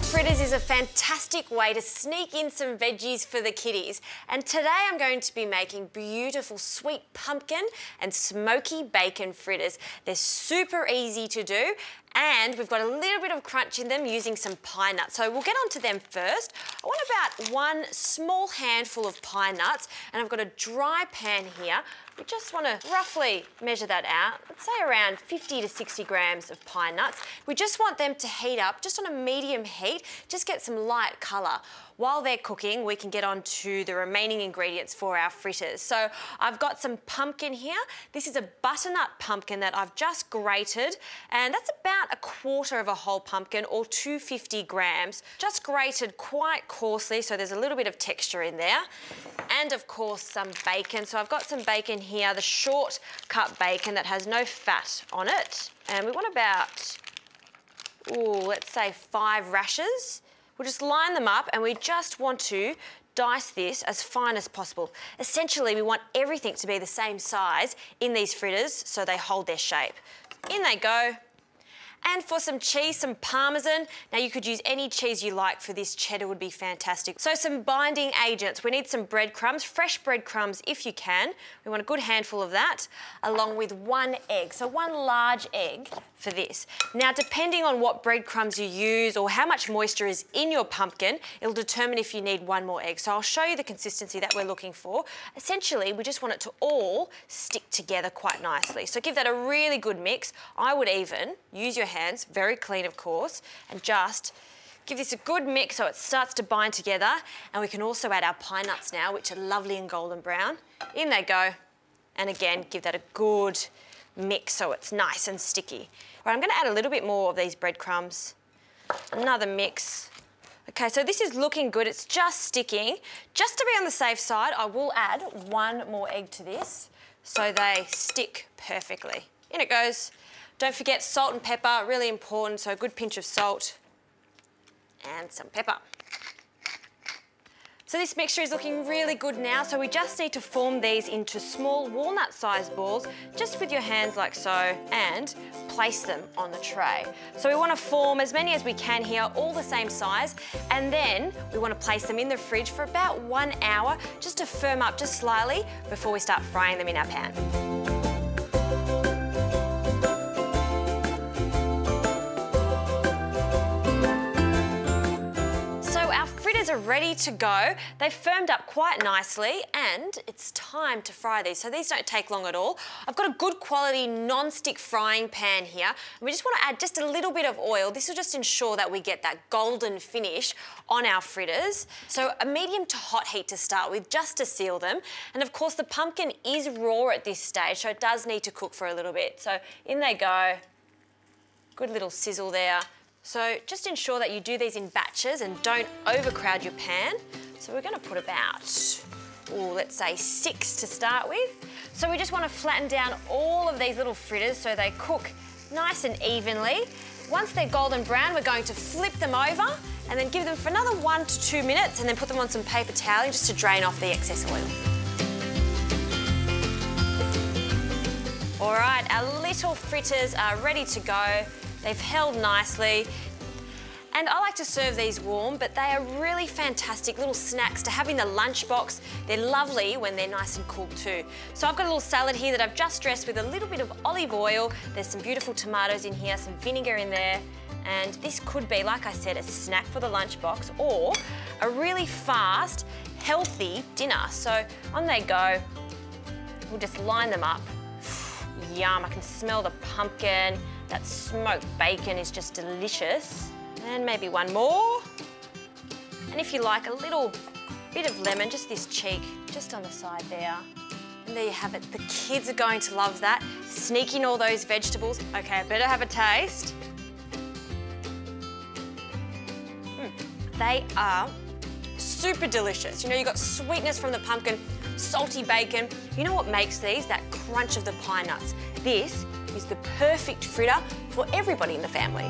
Fritters is a fantastic way to sneak in some veggies for the kiddies. And today I'm going to be making beautiful sweet pumpkin and smoky bacon fritters. They're super easy to do and we've got a little bit of crunch in them using some pine nuts. So we'll get onto them first. I want about one small handful of pine nuts and I've got a dry pan here. We just want to roughly measure that out. Let's say around 50 to 60 grams of pine nuts. We just want them to heat up just on a medium heat, just get some light colour. While they're cooking, we can get on to the remaining ingredients for our fritters. So I've got some pumpkin here. This is a butternut pumpkin that I've just grated, and that's about a quarter of a whole pumpkin or 250 grams. Just grated quite coarsely, so there's a little bit of texture in there. And of course, some bacon. So I've got some bacon here, the short cut bacon that has no fat on it. And we want about, let's say 5 rashers. We'll just line them up and we just want to dice this as fine as possible. Essentially, we want everything to be the same size in these fritters so they hold their shape. In they go. And for some cheese, some Parmesan. Now you could use any cheese you like for this. Cheddar would be fantastic. So some binding agents. We need some breadcrumbs, fresh breadcrumbs if you can. We want a good handful of that, along with 1 egg. So 1 large egg for this. Now depending on what breadcrumbs you use or how much moisture is in your pumpkin, it'll determine if you need 1 more egg. So I'll show you the consistency that we're looking for. Essentially, we just want it to all stick together quite nicely. So give that a really good mix. I would even use your hands, very clean of course, and just give this a good mix so it starts to bind together. And we can also add our pine nuts now, which are lovely and golden brown. In they go. And again, give that a good mix so it's nice and sticky. Right, I'm going to add a little bit more of these breadcrumbs. Another mix. Okay, so this is looking good. It's just sticking. Just to be on the safe side, I will add 1 more egg to this so they stick perfectly. In it goes. Don't forget salt and pepper, really important, so a good pinch of salt and some pepper. So this mixture is looking really good now, so we just need to form these into small walnut-sized balls, just with your hands like so, and place them on the tray. So we want to form as many as we can here, all the same size, and then we want to place them in the fridge for about 1 hour, just to firm up just slightly before we start frying them in our pan. Are ready to go. They've firmed up quite nicely and it's time to fry these. So these don't take long at all. I've got a good quality non-stick frying pan here and we just want to add just a little bit of oil. This will just ensure that we get that golden finish on our fritters. So a medium to hot heat to start with, just to seal them. And of course the pumpkin is raw at this stage, so it does need to cook for a little bit. So in they go. Good little sizzle there. So just ensure that you do these in batches and don't overcrowd your pan. So we're going to put about, let's say 6 to start with. So we just want to flatten down all of these little fritters so they cook nice and evenly. Once they're golden brown, we're going to flip them over and then give them for another 1 to 2 minutes and then put them on some paper toweling just to drain off the excess oil. All right, our little fritters are ready to go. They've held nicely. And I like to serve these warm, but they are really fantastic little snacks to have in the lunchbox. They're lovely when they're nice and cool too. So I've got a little salad here that I've just dressed with a little bit of olive oil. There's some beautiful tomatoes in here, some vinegar in there. And this could be, like I said, a snack for the lunchbox or a really fast, healthy dinner. So on they go. We'll just line them up. Yum, I can smell the pumpkin. That smoked bacon is just delicious. And maybe 1 more. And if you like, a little bit of lemon, just this cheek, just on the side there. And there you have it. The kids are going to love that. Sneak in all those vegetables. Okay, I better have a taste. They are super delicious. You know, you've got sweetness from the pumpkin, salty bacon. You know what makes these? That crunch of the pine nuts. This is the perfect fritter for everybody in the family.